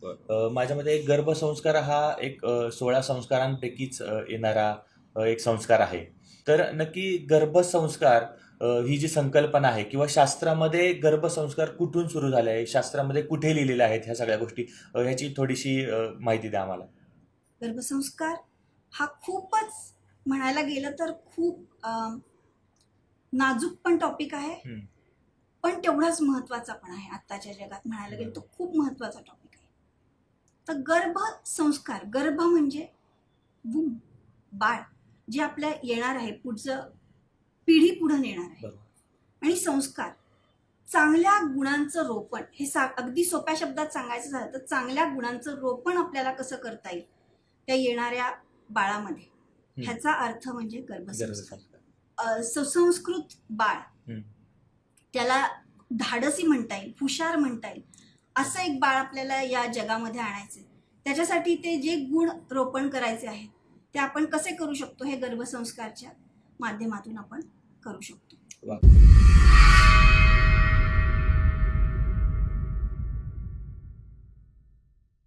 माझ्या मते गर्भसंस्कार हा एक 16 संस्कारांपैकीच येणारा एक संस्कार आहे. तर नक्की गर्भसंस्कार ही जी संकल्पना आहे किंवा शास्त्रामध्ये गर्भसंस्कार कुठून सुरू झाले आहे, शास्त्रामध्ये कुठे लिहिलेल्या आहेत ह्या सगळ्या गोष्टी, ह्याची थोडीशी माहिती द्या आम्हाला. गर्भसंस्कार हा खूपच म्हणायला गेलं तर खूप नाजूक पण टॉपिक आहे, पण तेवढाच महत्त्वाचा पण आहे. आत्ताच्या जगात म्हणायला गेलं तर खूप महत्त्वाचा टॉपिक आहे. तर गर्भसंस्कार, गर्भ म्हणजे वूम, बाळ जे आपल्या येणार आहे, पुढचं पिढी पुढे नेणार आहे. बरोबर. आणि संस्कार चांगल्या गुणांचं रोपण, हे अगदी सोप्या शब्दात सांगायचं झालं तर चांगल्या गुणांचं रोपण आपल्याला कसं करता येईल त्या येणाऱ्या बाळामध्ये, ह्याचा अर्थ म्हणजे गर्भसंस्कार. सुसंस्कृत बाळ, त्याला धाडसी म्हणता येईल, हुशार म्हणता येईल, असं एक बाळ आपल्याला या जगामध्ये आणायचे. त्याच्यासाठी ते जे गुण रोपण करायचे आहेत ते आपण कसे करू शकतो, हे गर्भसंस्कारच्या माध्यमातून आपण करू शकतो.